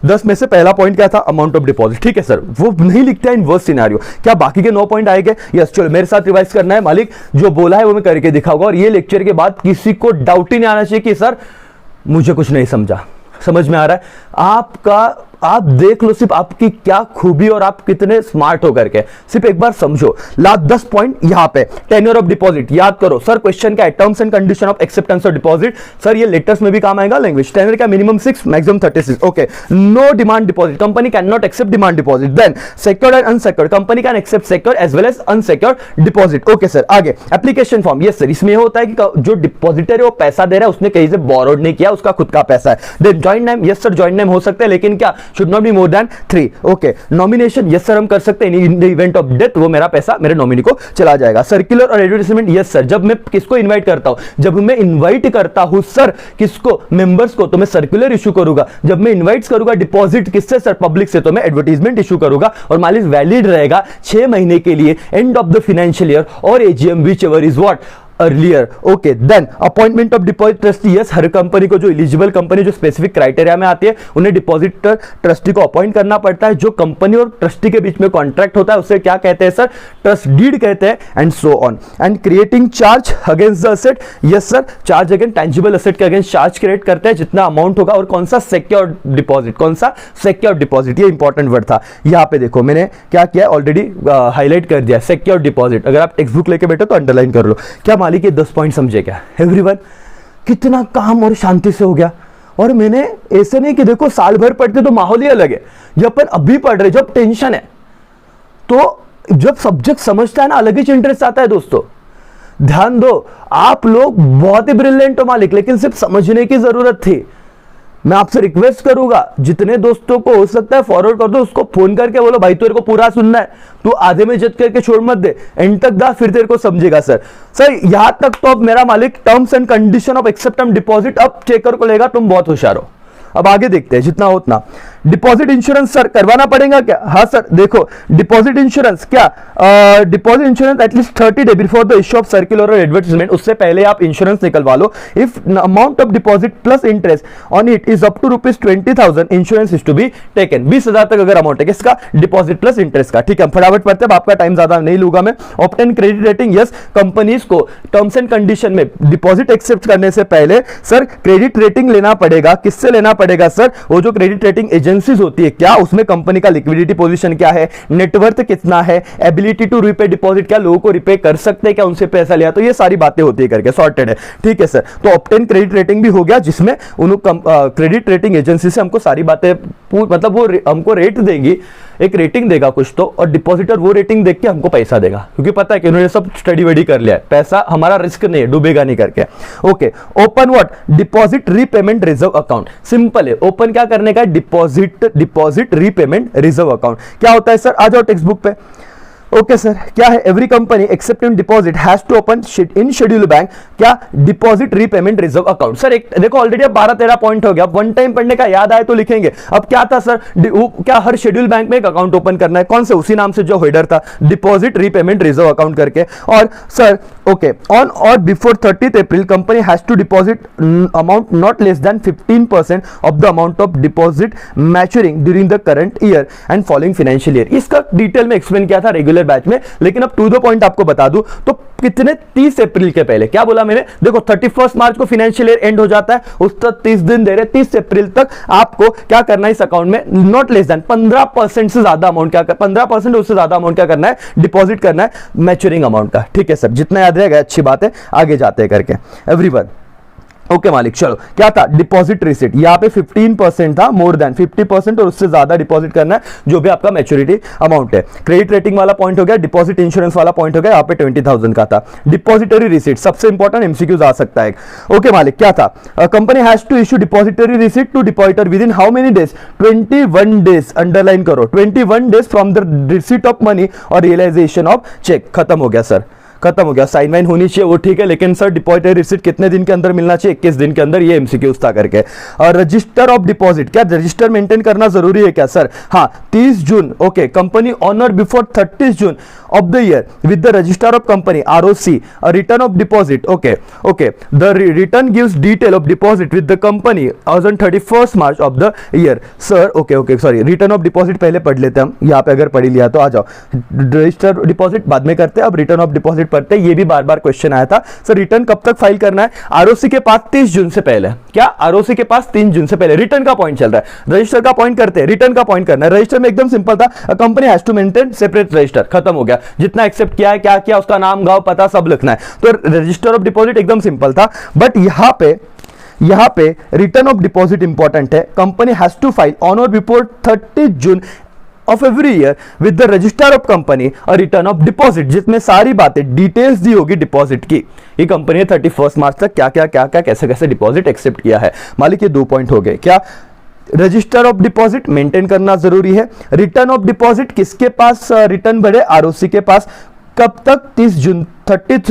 10 में से पहला पॉइंट क्या था? Amount of deposit. ठीक है सर, वो नहीं लिखते हैं इन वर्स्ट सिनेरियो। क्या बाकी के 9 पॉइंट आएंगे? यस, चलो मेरे साथ रिवाइज करना है मालिक, जो बोला है वो मैं करके दिखाऊंगा। और ये लेक्चर के बाद किसी को डाउट ही नहीं आना चाहिए कि सर मुझे कुछ नहीं समझा। समझ में आ रहा है आपका? आप देख लो सिर्फ आपकी क्या खूबी और आप कितने स्मार्ट हो करके, सिर्फ एक बार समझो। लास्ट 10 पॉइंट यहां पे। टेन्योर ऑफ डिपॉजिट याद करो। सर क्वेश्चन क्या है? Terms and condition of acceptance of deposit. Sir ये लेटेस्ट में भी काम आएगा लैंग्वेज। टेन्योर क्या? Minimum 6, maximum 36। Okay, no demand deposit, company can not accept demand deposit. Then secured and unsecured, company can accept secured as well as unsecured deposit. Okay sir, आगे एप्लीकेशन फॉर्म। यस सर, इसमें होता है कि जो डिपॉजिटर है वो पैसा दे रहा है, उसने कहीं से बोरोड नहीं किया, उसका खुद का पैसा है। Then joint name. Yes sir, joint name हो सकता है, लेकिन क्या? Should not be more than 3। Okay, nomination. Yes sir, हम कर सकते हैं। In the event of death वो मेरा पैसा मेरे नॉमिनी को चला जाएगा। सर्कुलर और एडवर्टाइजमेंट। यस सर, जब मैं किसको इनवाइट करता हूं? जब मैं इनवाइट करता हूं सर किसको? मेंबर्स को, तो मैं सर्कुलर इशू करूंगा। जब मैं इनवाइट करूंगा डिपॉजिट किससे? सर पब्लिक से, तो मैं एडवर्टाइजमेंट इशू करूंगा। और मालिक वैलिड रहेगा 6 महीने के लिए, end of the financial year और AGM whichever is what? Earlier. Okay, then appointment of deposit trustee. Yes, हर कंपनी को, जो एलिजिबल कंपनी जो स्पेसिफिक क्राइटेरिया में आती है, उन्हें डिपॉजिटर ट्रस्टी को अपॉइंट करना पड़ता है। जो कंपनी और ट्रस्टी के बीच में कॉन्ट्रैक्ट होता है उसे क्या कहते हैं सर? ट्रस्ट डीड कहते हैं, and so on. And creating charge against the asset. Yes sir, charge against tangible asset के अगेंस्ट चार्ज क्रिएट करते हैं जितना अमाउंट होगा। और कौन सा? Secured deposit. कौन सा? Secured deposit. ये इंपॉर्टेंट वर्ड था। यहां पे देखो मैंने क्या किया, ऑलरेडी हाईलाइट कर दिया, सिक्योर्ड डिपॉजिट। अगर आप टेक्स्ट बुक लेके बैठे तो अंडरलाइन कर लो। क्या मालिक ये 10 पॉइंट समझे क्या एवरीवन? कितना काम और शांति से हो गया। और मैंने ऐसे नहीं कि देखो साल भर पढ़ते तो माहौल ही अलग है, जब अपन अभी पढ़ रहे, जब टेंशन है, तो जब सब्जेक्ट समझता है ना, अलग ही इंटरेस्ट आता है दोस्तों। ध्यान दो, आप लोग बहुत ही ब्रिलियंट हो मालिक, लेकिन सिर्फ समझने की जरूरत थी। मैं आपसे रिक्वेस्ट करूंगा, जितने दोस्तों को हो सकता है फॉरवर्ड कर दो, उसको फोन करके बोलो भाई तेरे को पूरा सुनना है, तू आधे में जज करके छोड़ मत दे, एंड तक दा, फिर तेरे को समझेगा। सर यहां तक तो अब मेरा मालिक terms and condition of acceptance deposit अब चेकर को लेगा, तुम बहुत होशियार हो। अब आगे देखते हैं जितना हो उतना। डिपॉजिट इंश्योरेंस सर करवाना पड़ेगा क्या? हाँ सर, देखो डिपॉजिट इंश्योरेंस क्या, deposit insurance at least 30 day before the issue of circular और एडवर्टाइजमेंट, उससे पहले आप इंश्योरेंस निकलवा लो। If amount of deposit plus interest on it is up to ₹20,000, insurance is to be taken. 20,000 तक अगर अमाउंट है किसका? डिपॉजिट प्लस इंटरेस्ट का। ठीक है, फटाफट पढ़ते हैं, आपका टाइम ज्यादा नहीं लूंगा मैं। Obtain credit rating. Yes, companies को टर्म्स एंड कंडीशन में डिपॉजिट एक्सेप्ट करने से पहले सर क्रेडिट रेटिंग लेना पड़ेगा। किससे लेना पड़ेगा सर? वो जो क्रेडिट रेटिंग एजेंसीज होती है, क्या उसमें कंपनी का लिक्विडिटी पोजीशन क्या है, नेटवर्थ कितना है, एबिलिटी टू रिपे डिपॉजिट, क्या लोगों को रिपे कर सकते हैं, क्या उनसे पैसा लिया, तो ये सारी बातें होती है करके सॉर्टेड है। ठीक है सर, तो ऑब्टेन क्रेडिट रेटिंग भी हो गया, जिसमें उन क्रेडिट रेटिंग एजेंसी से हमको सारी बातें मतलब वो हमको रेट देंगी, एक रेटिंग देगा कुछ तो, और डिपॉजिटर वो रेटिंग देख के हमको पैसा देगा, क्योंकि पता है कि उन्होंने सब स्टडी वेडी कर लिया है, पैसा हमारा रिस्क नहीं है, डूबेगा नहीं करके। Okay, open what? Deposit repayment reserve account. Simple है, ओपन क्या करने का है? Deposit repayment reserve account. क्या होता है सर? आ जाओ टेक्स्ट बुक पे। ओके सर, क्या है? Every company accepting deposit has to open in scheduled bank क्या? Deposit repayment reserve account. Sir एक देखो ऑलरेडी अब 12-13 पॉइंट हो गया, अब वन टाइम पढ़ने का याद आए तो लिखेंगे। अब क्या था सर? क्या हर शेड्यूल बैंक में एक अकाउंट ओपन करना है, कौन से? उसी नाम से जो हेडर था, डिपॉजिट रीपेमेंट रिजर्व अकाउंट करके। और सर ओके, ऑन और before 30 April company has to deposit amount not less than 15% of the amount of deposit maturing during the current year and following financial year. इसका डिटेल में एक्सप्लेन किया था रेगुलर बैच में, लेकिन अब टू द पॉइंट आपको बता दूं तो कितने 30 अप्रैल के पहले, क्या बोला मैंने? देखो 31 मार्च को फाइनेंशियल ईयर एंड हो जाता है, उस तक 30 दिन दे रहे, 30 अप्रैल तक आपको क्या करना है इस अकाउंट में? नॉट लेस देन 15% से ज्यादा अमाउंट, क्या 15% उससे ज्यादा अमाउंट क्या करना है? डिपॉजिट करना है मैच्योरिंग अमाउंट का। ठीक है सर, जितना याद रहेगा अच्छी बात है, आगे जाते हैं करके एवरीवन। ओके मालिक, चलो क्या था, डिपॉजिट रिसिट, यहाँ पे 15% था, मोर देन 50% और उससे ज्यादा डिपॉजिट करना है जो भी आपका मैच्योरिटी अमाउंट है। क्रेडिट रेटिंग वाला पॉइंट हो गया, डिपॉजिट इंश्योरेंस वाला पॉइंट हो गया, यहाँ पे 20,000 का था। डिपॉजिटरी रिसिट सबसे इंपॉर्टेंट, एमसीक्यूज आ सकता है। ओके मालिक, क्या था, company has to issue depository receipt to depositor within how many days, 21 days, underline करो, 21 days from the receipt of money और रियलाइजेशन ऑफ चेक। खत्म हो गया सर, खत्म हो गया। साइन वाइन होनी चाहिए वो ठीक है, लेकिन सर डिपॉजिटरी रिसिट कितने दिन के अंदर मिलना चाहिए, 21 दिन के अंदर, ये एमसीक्यूज था करके। और रजिस्टर ऑफ डिपॉजिट, क्या रजिस्टर मेंटेन करना जरूरी है क्या सर, हाँ 30 June, okay, company on or before 30 June of the year with the register of company ROC return of deposit, okay okay, the return gives detail of deposit with the company as on 31 March of the year. Sir okay okay, sorry, return of deposit पहले पढ़ लेते हैं हम, यहाँ पे अगर पढ़ लिया तो आ जाओ, रजिस्टर डिपॉजिट बाद में करते हैं, अब रिटर्न ऑफ डिपॉजिट पढ़ते हैं। ये भी बार बार क्वेश्चन आया था सर, रिटर्न कब तक फाइल करना है, आरओसी के पास 30 जून से पहले, क्या आरओसी के पास 3 जून से पहले, रिटर्न का पॉइंट चल रहा है, रजिस्टर का पॉइंट करते हैं, रिटर्न का पॉइंट करना है। रजिस्टर में एकदम सिंपल था, company has to maintain separate register, खत्म हो गया, जितना एक्सेप्ट किया है, क्या किया, उसका नाम, गांव, पता सब लिखना है। तो रजिस्टर ऑफ डिपॉजिट एकदम सिंपल था, बट यहां पे रिटर्न ऑफ डिपॉजिट इंपॉर्टेंट है। Company has to file on और before 30 June of every year with the register of company और रिटर्न ऑफ डिपॉजिट, जिसमें सारी बातें डिटेल्स दी होगी डिपॉजिट की। ये कंपनी ने 31 मार्च तक क्या क्या क्या क्या कैसे कैसे डिपॉजिट एक्सेप्ट किया है। मालिक ये 2 पॉइंट हो गए, क्या रजिस्टर ऑफ डिपॉजिट मेंटेन करना जरूरी है, रिटर्न ऑफ डिपॉजिट किसके पास रिटर्न बढ़े, आरओसी के पास, कब तक, 30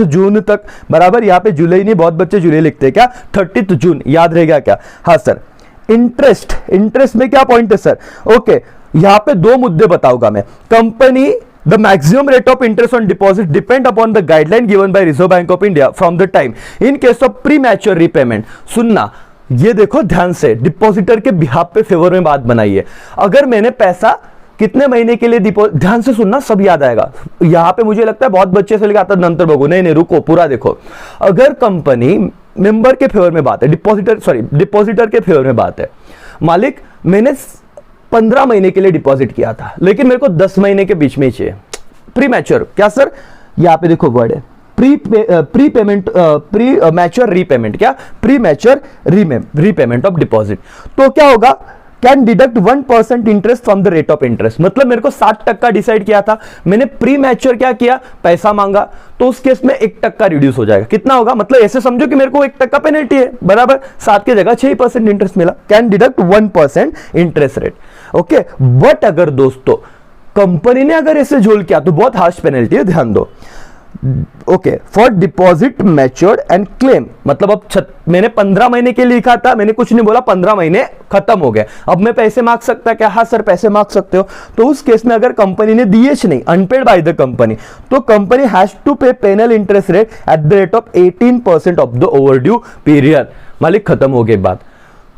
जून तक, बराबर। यहाँ पे जुलाई नहीं, बहुत बच्चे जुलाई लिखते हैं, क्या 30 जून, याद रहेगा क्या, हाँ सर। इंटरेस्ट में क्या पॉइंट है सर, ओके, यहां पे 2 मुद्दे बताऊंगा मैं। Company the maximum rate of interest on deposit depend upon the guideline given by reserve bank of India from the time in case of pre mature repayment. सुनना, ये देखो ध्यान से, डिपॉजिटर के बिहाफ पे फेवर में बात बनाई है। अगर मैंने पैसा कितने महीने के लिए डिपॉजिट, ध्यान से सुनना, सब याद आएगा। यहां पे मुझे लगता है बहुत बच्चे से लेकर आता नंतर बगो, नहीं रुको, पूरा देखो। अगर कंपनी मेंबर के फेवर में बात है, डिपॉजिटर के फेवर में बात है, मालिक मैंने 15 महीने के लिए डिपॉजिट किया था, लेकिन मेरे को 10 महीने के बीच में ही चाहिए, प्री मैच्योर, क्या सर, यहाँ पे देखो वर्ड है प्री मैच्योर रीपेमेंट, क्या pre mature repayment of deposit. तो क्या होगा, can deduct 1% interest from the rate of interest. मतलब मेरे को 60% डिसाइड किया था, मैंने प्री मैच्योर क्या किया, पैसा मांगा, तो उस केस में 1% रिड्यूस हो जाएगा। कितना होगा, मतलब ऐसे समझो कि मेरे को 1% पेनल्टी है, बराबर, 7 की जगह 6% इंटरेस्ट मिला। Can deduct 1% interest rate, okay. But अगर दोस्तों कंपनी ने अगर ऐसे झोल किया तो बहुत हार्श पेनल्टी है, ध्यान दो, okay. For deposit matured and claim, मतलब अब मैंने 15 महीने के लिए लिखा था, मैंने कुछ नहीं बोला, 15 महीने खत्म हो गए, अब मैं पैसे मांग सकता क्या, हाँ सर पैसे मांग सकते हो। तो उस केस में अगर कंपनी ने दिए नहीं, अनपेड बाय द कंपनी, तो company has to pay penal interest rate at the rate of 18% of the overdue period. मालिक खत्म हो गई बात।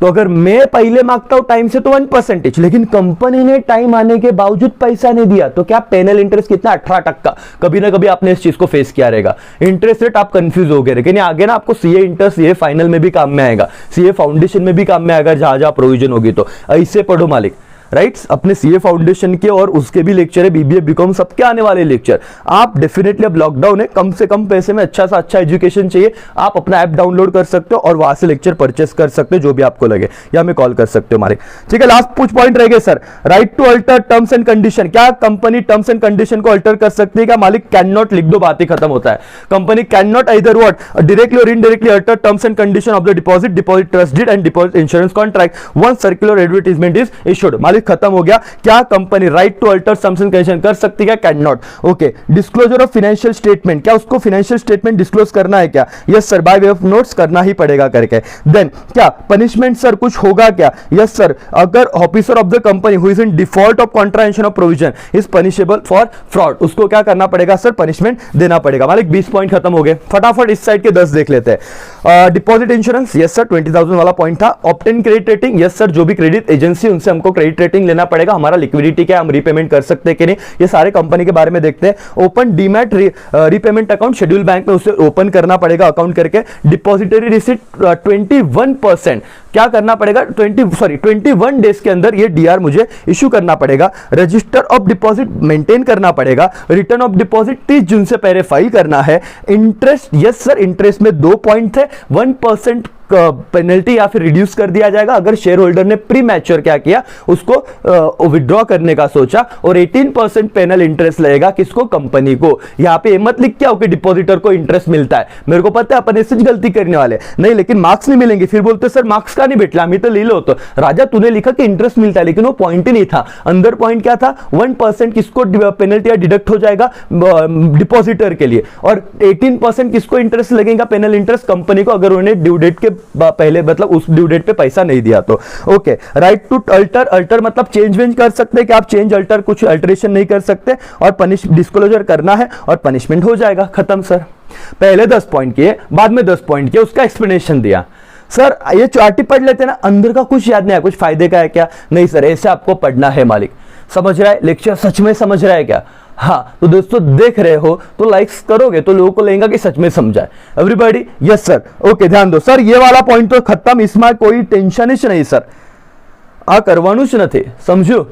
तो अगर मैं पहले मांगता हूं टाइम से तो 1%, लेकिन कंपनी ने टाइम आने के बावजूद पैसा नहीं दिया, तो क्या पेनल इंटरेस्ट कितना, 18%। कभी ना कभी आपने इस चीज को फेस किया रहेगा, इंटरेस्ट रेट आप कंफ्यूज हो गए, लेकिन आगे ना आपको सीए इंटर, सीए फाइनल में भी काम में आएगा, सीए फाउंडेशन में भी काम में आएगा, जहां जहां प्रोविजन होगी। तो ऐसे पढ़ो मालिक, राइट, अपने सीए फाउंडेशन के और उसके भी लेक्चर है, बीबीए बीकॉम सबके आने वाले लेक्चर। आप डेफिनेटली, अब लॉकडाउन है, कम से कम पैसे में अच्छा सा अच्छा एजुकेशन चाहिए, आप अपना ऐप डाउनलोड कर सकते हो और वहां से लेक्चर परचेस कर सकते हो, जो भी आपको लगे, या हमें कॉल कर सकते हो हमारे, ठीक है। लास्ट कुछ पॉइंट रह गए sir, right to alter terms and condition, क्या कंपनी टर्म्स एंड कंडीशन को अल्टर कर सकती है क्या, मालिक कैन नॉट, लिख दो, बात ही खत्म होता है। Company can not either what, directly or indirectly alter terms and condition of the deposit trust deed and deposit insurance contract once circular advertisement is issued. मालिक खत्म हो गया। क्या company right to alter terms and condition कर सकती है, can not, okay. Disclosure of financial statement, क्या उसको फाइनेंशियल स्टेटमेंट डिस्क्लोज करना है क्या, yes sir, by way of notes करना ही पड़ेगा करके। देन क्या पनिशमेंट सर कुछ होगा क्या, यस सर, अगर officer of the company who is in default of contravention of provision is punishable for fraud, उसको क्या करना पड़ेगा सर, पनिशमेंट देना पड़ेगा। मालिक 20 पॉइंट खत्म हो गए, फटाफट इस साइड के 10 देख लेते हैं। डिपॉजिट इंश्योरेंस, यस सर, 20,000 वाला पॉइंट था। Obtain credit rating, yes sir, जो भी क्रेडिट एजेंसी उनसे हमको क्रेडिट रेटिंग लेना पड़ेगा, हमारा लिक्विडिटी क्या, हम रीपेमेंट कर सकते हैं कि नहीं, ये सारे कंपनी के बारे में देखते हैं। Open demat repayment account, schedule bank में उसे ओपन करना पड़ेगा अकाउंट करके। डिपॉजिटरी रिसिट 21%, क्या करना पड़ेगा, 21 डेज के अंदर ये डीआर मुझे इशू करना पड़ेगा, रजिस्टर ऑफ डिपॉजिट मेंटेन करना पड़ेगा, रिटर्न ऑफ डिपॉजिट 30 जून से पहले फाइल करना है। इंटरेस्ट, यस सर, इंटरेस्ट में 2 पॉइंट थे, 1% पेनल्टी या फिर रिड्यूस कर दिया जाएगा अगर शेयर होल्डर ने प्री मैच्योर क्या किया, उसको विड्रॉ करने का सोचा, और 18% पेनल इंटरेस्ट लगेगा किसको, कंपनी को। यहां पे मत लिख क्या हो कि डिपॉजिटर को इंटरेस्ट मिलता है, मेरे को पता है अपन ऐसे गलती करने वाले नहीं, लेकिन मार्क्स नहीं मिलेंगे, फिर बोलते सर मार्क्स का नहीं बेटला, हमें तो ले लो। तो राजा तूने लिखा कि इंटरेस्ट मिलता है, लेकिन वो पॉइंट ही नहीं था, अंदर पॉइंट क्या था, 1% किसको पेनल्टी या डिडक्ट हो जाएगा डिपॉजिटर के लिए, और 18% किसको इंटरेस्ट लगेगा, पेनल इंटरेस्ट कंपनी को, अगर उन्हें ड्यू डेट के पहले मतलब उस ड्यू डेट पे पैसा नहीं दिया तो। Okay, right to alter, alter मतलब चेंज वेंज कर सकते हैं कि आप चेंज अल्टर कुछ अल्टरेशन नहीं कर सकते, और पनिश डिस्क्लोजर करना है और पनिशमेंट हो जाएगा, खत्म सर। पहले 10 पॉइंट किए, बाद में 10 पॉइंट किए, उसका एक्सप्लेनेशन दिया। सर ये चार्ट ही पढ़ लेते ना, अंदर का कुछ याद नहीं है, कुछ फायदे का है क्या, नहीं सर ऐसे आपको पढ़ना है मालिक। समझ रहा है लेक्चर, सच में समझ रहा है क्या? हाँ तो दोस्तों देख रहे हो तो लाइक्स करोगे तो लोगों को लगेगा कि सच में समझा है। एवरीबॉडी यस सर, ओके ध्यान दो सर, ये वाला पॉइंट तो खत्म, इसमें कोई टेंशन ही नहीं सर, आ करवानुं ज नथी, समझो।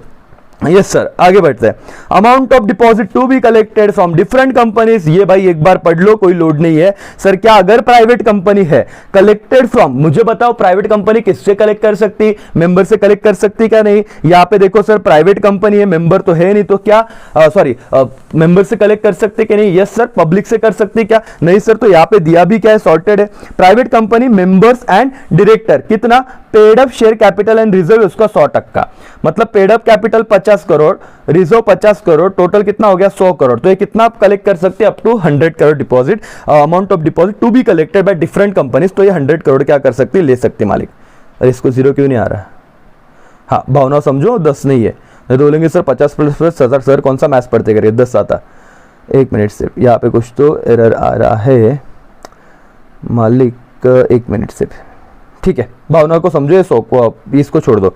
यस सर, आगे बढ़ते हैं। Amount of deposit to be collected from different companies, ये भाई एक बार पढ़ लो, कोई लोड नहीं है। सर क्या अगर प्राइवेट कंपनी है, कलेक्टेड फ्रॉम, मुझे बताओ प्राइवेट कंपनी किससे कलेक्ट कर सकती, मेंबर से कलेक्ट कर सकती क्या नहीं? यहाँ पे देखो सर प्राइवेट कंपनी है, मेंबर तो है नहीं, तो क्या मेंबर से कलेक्ट कर सकते कि नहीं? यस सर, पब्लिक से कर सकती क्या? नहीं सर, तो यहाँ पे दिया भी क्या है, सॉर्टेड है। Private company members and director, कितना paid up share capital and reserve उसका 100%, मतलब paid up capital 50 crore, reserve 50 crore, total कितना हो गया 100 करोड़। तो ये कितना आप कलेक्ट कर सकते हैं, up to 100 crore deposit, amount of deposit to be collected by different companies. तो ये 100 करोड़ क्या कर सकती है, ले सकती मालिक। अरे इसको 0 क्यों नहीं आ रहा? हाँ भावना समझो, 10 नहीं है, नहीं तो बोलेंगे सर 50 प्लस सर कौन सा मैथ्स पढ़ते करिए, 10 आता। एक मिनट सिर्फ, यहाँ पे कुछ तो एरर आ रहा है मालिक, 1 मिनट सिर्फ, ठीक है। भावना को समझो, इसको छोड़ दो।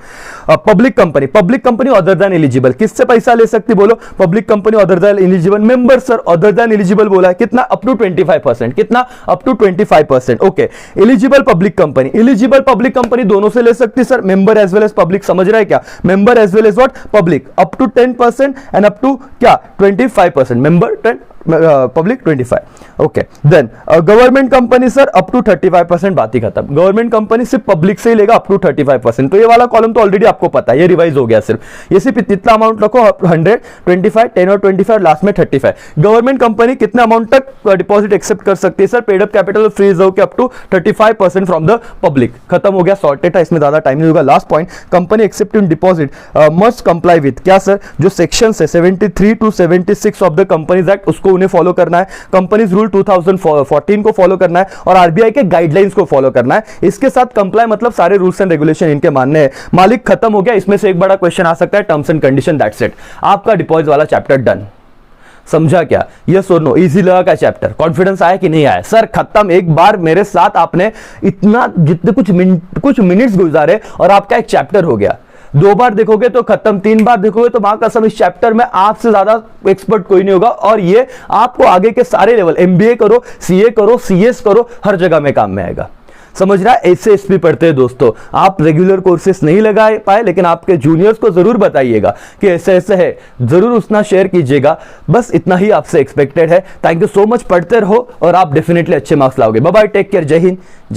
Public company, public company other than eligible, किससे पैसा ले सकती बोलो? Public company other than eligible, member sir other than eligible बोला है, कितना अप टू 25%, कितना up to 25%। Okay, eligible public company, eligible public company दोनों से ले सकती sir, member as well as public, समझ रहा है क्या? Member as well as what, public, up to 10% and up to क्या 25%, member 10 public 25। Okay, then government company sir up to 35%, बात ही खत्म। गवर्नमेंट कंपनी सिर्फ पब्लिक से ही लेगा अप टू 35%। तो ये वाला कॉलम तो ऑलरेडी आपको पता है, ये रिवाइज हो गया सिर्फ, ये सिर्फ इतना अमाउंट रखो, 100, 25, 10 और 25, लास्ट में 35। गवर्नमेंट कंपनी कितना अमाउंट तक डिपॉजिट एक्सेप्ट कर सकती है sir? Paid up capital free reserve के up to 35% from the public, खत्म हो गया, सॉर्टेड है, इसमें ज्यादा टाइम नहीं होगा। Last point, company accepting deposit must comply with क्या सर? जो सेक्शन है 73 to 76 of the companies act, उसको उन्हें फॉलो करना है, कंपनीज रूल 2014 को फॉलो करना है, और आरबीआई के गाइडलाइंस को फॉलो करना है। इसके साथ कंप्लाई मतलब सारे रूल्स एंड रेगुलेशन इनके मानने हैं। मालिक खत्म हो गया, इसमें से एक बड़ा क्वेश्चन आ सकता है, terms and condition, that's it, आपका डिपॉजिट वाला चैप्टर डन। समझा क्या? यस और नो, इजी लगा क्या चैप्टर? कॉन्फिडेंस आया कि नहीं आया? सर खत्म, एक बार मेरे साथ आपने इतना जितने कुछ मिनट्स गुजारे और आपका एक चैप्टर हो गया। 2 बार देखोगे तो खत्म, 3 बार देखोगे तो मां कसम इस चैप्टर में आपसे ज्यादा एक्सपर्ट कोई नहीं होगा, और ये आपको आगे के सारे लेवल, एमबीए करो, सीए करो, सीएस करो, हर जगह में काम में आएगा। समझ रहा है? ऐसे एसपी पढ़ते हैं दोस्तों, आप रेगुलर कोर्सेस नहीं लगा पाए, लेकिन आपके जूनियर्स को जरूर बताइएगा कि ऐसे ऐसे है, जरूर उतना शेयर कीजिएगा। बस इतना ही आपसे एक्सपेक्टेड है। थैंक यू सो मच, पढ़ते रहो और आप डेफिनेटली अच्छे मार्क्स लाओगे। बाय बाय, टेक केयर, जय हिंद, जय